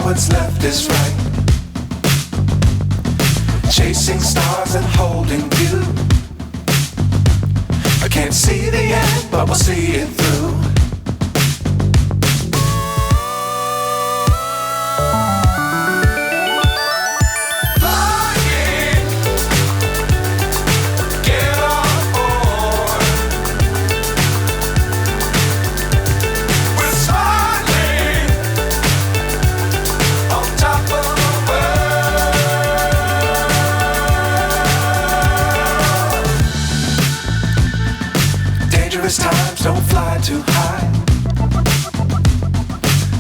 what's left is right. Chasing stars and holding you. I can't see the end, but we'll see it through. Times don't fly too high.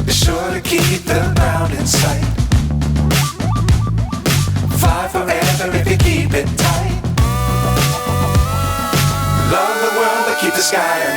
Be sure to keep the ground in sight. Fly forever if you keep it tight. Love the world but keep the sky